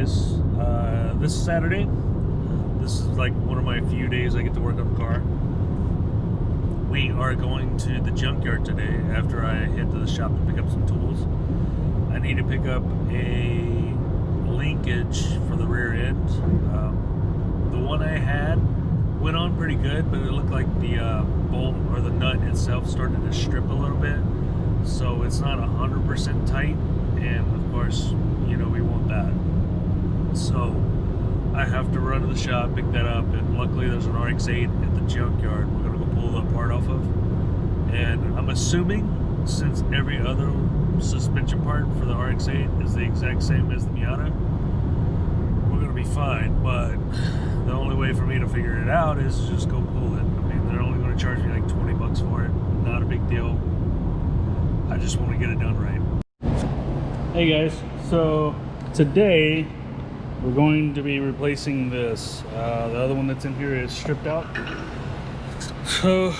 guys. This is Saturday. This is like one of my few days I get to work on the car. We are going to the junkyard today after I head to the shop to pick up some tools. I need to pick up a linkage for the rear end. The one I had went on pretty good, but it looked like the bolt or the nut itself started to strip a little bit. So it's not 100% tight, and of course, you know, we want that. So I have to run to the shop, pick that up, and luckily there's an RX-8 at the junkyard we're gonna go pull that part off of. And I'm assuming, since every other suspension part for the RX-8 is the exact same as the Miata, we're gonna be fine. But the only way for me to figure it out is to just go pull it. I mean, they're only gonna charge me like 20 bucks for it. Not a big deal. I just want to get it done right. Hey guys, so today we're going to be replacing this. The other one that's in here is stripped out. So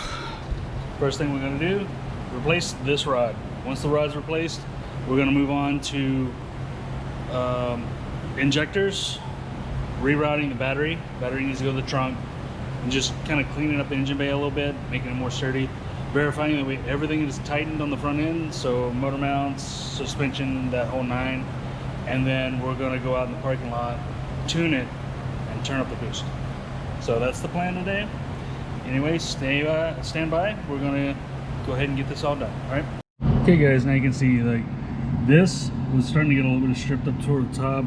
first thing we're going to do, replace this rod. Once the rod's replaced, we're going to move on to injectors, rerouting the battery. Battery needs to go to the trunk, and just kind of cleaning up the engine bay a little bit, making it more sturdy. Verifying that everything is tightened on the front end, so motor mounts, suspension, that whole nine. And then we're going to go out in the parking lot, tune it, and turn up the boost. So that's the plan today. Anyway, stand by. We're going to go ahead and get this all done. All right. Okay, guys. Now you can see like this was starting to get a little bit of stripped up toward the top.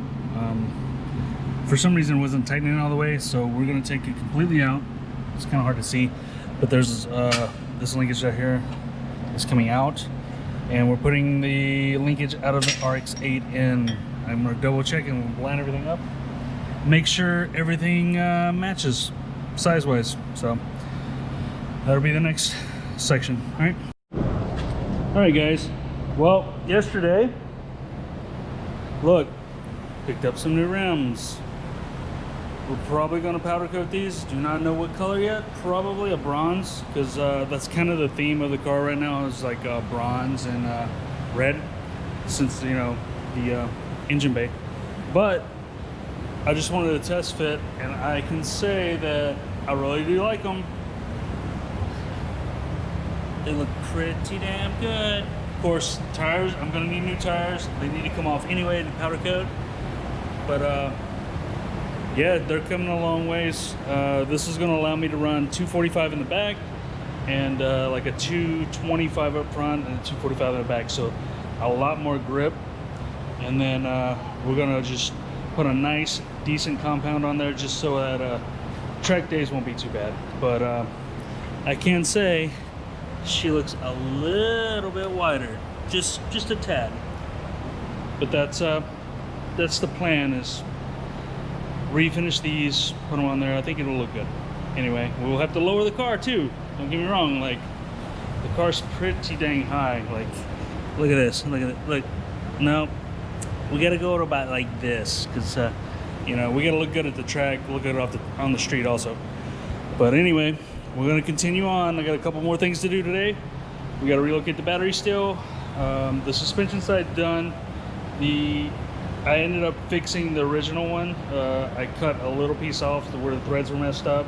For some reason, it wasn't tightening all the way, so we're going to take it completely out. It's kind of hard to see, but there's this linkage right here is coming out, and we're putting the linkage out of the RX-8 in. I'm going to double check and line everything up, make sure everything matches size wise. So that'll be the next section. All right guys, well, yesterday, look, picked up some new rims. We're probably going to powder coat these. Do not know what color yet. Probably a bronze, because that's kind of the theme of the car right now, is like bronze and red, since, you know, the engine bay. But I just wanted to test fit, and I can say that I really do like them. They look pretty damn good. Of course, tires, I'm going to need new tires. They need to come off anyway to powder coat. But yeah, they're coming a long ways. This is going to allow me to run 245 in the back, and like a 225 up front and a 245 in the back, so a lot more grip. And then we're going to just put a nice decent compound on there, just so that track days won't be too bad. But I can say she looks a little bit wider, just a tad. But that's the plan, is refinish these, put them on there. I think it'll look good. Anyway, we'll have to lower the car too. Don't get me wrong, like the car's pretty dang high. Like, look at this, look at it, look. No, we gotta go to about like this, because you know, we gotta look good at the track, look good on the street also. But anyway, we're gonna continue on. I got a couple more things to do today. We gotta relocate the battery still. The suspension side done. I ended up fixing the original one. I cut a little piece off where the threads were messed up,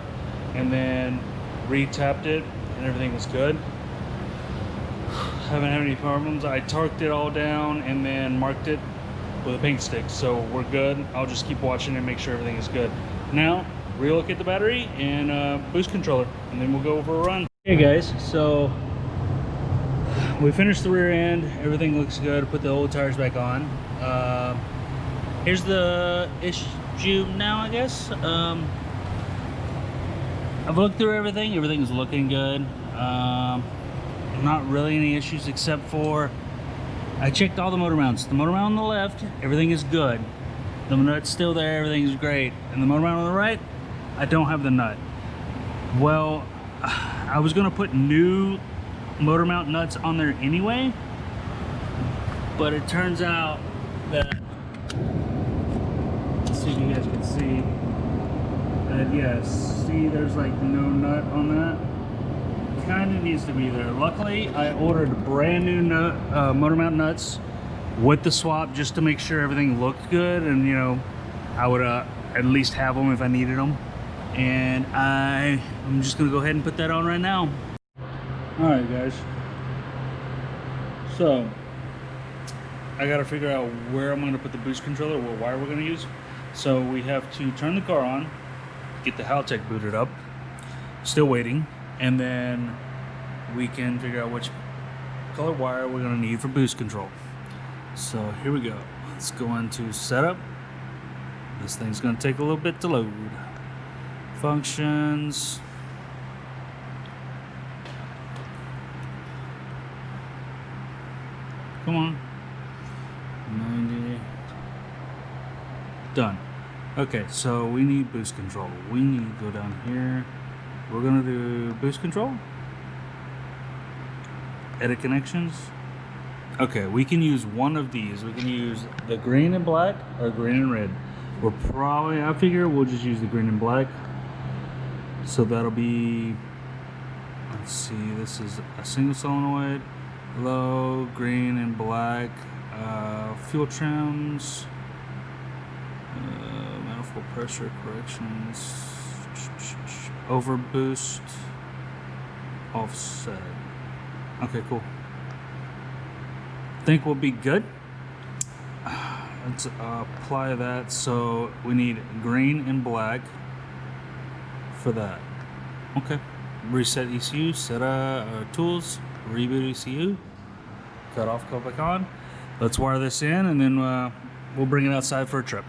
and then re-tapped it, and everything was good. Haven't had any problems. I torqued it all down and then marked it with a paint stick, so we're good. I'll just keep watching and make sure everything is good. Now, relocate the battery and boost controller, and then we'll go for a run. Hey guys, so we finished the rear end. Everything looks good. Put the old tires back on. Here's the issue now, I guess. I've looked through everything. Everything's looking good. Not really any issues, except for I checked all the motor mounts. The motor mount on the left, everything is good. The nut's still there, everything's great. And the motor mount on the right, I don't have the nut. Well, I was gonna put new motor mount nuts on there anyway, but it turns out that, let's see if you guys can see that, yes, see there's like no nut on that. Kind of needs to be there. Luckily, I ordered brand new motor mount nuts with the swap, just to make sure everything looked good, and you know, I would at least have them if I needed them. And I'm just gonna go ahead and put that on right now. All right, guys. So I gotta figure out where I'm gonna put the boost controller, what wire we're gonna use. So we have to turn the car on, get the Haltech booted up, still waiting, and then we can figure out which color wire we're gonna need for boost control. So here we go. Let's go into setup. This thing's gonna take a little bit to load. Functions. Come on. 90. Done. Okay, so we need boost control. We need to go down here. We're gonna do boost control. Edit connections. Okay, we can use one of these. We can use the green and black or green and red. We're probably, I figure we'll just use the green and black. So that'll be, let's see, this is a single solenoid, low, green and black, fuel trims, manifold pressure corrections, overboost, offset. Okay, cool. Think we'll be good. Let's apply that. So we need green and black for that. Okay. Reset ECU, set tools, reboot ECU, cut off, go back on. Let's wire this in, and then we'll bring it outside for a trip.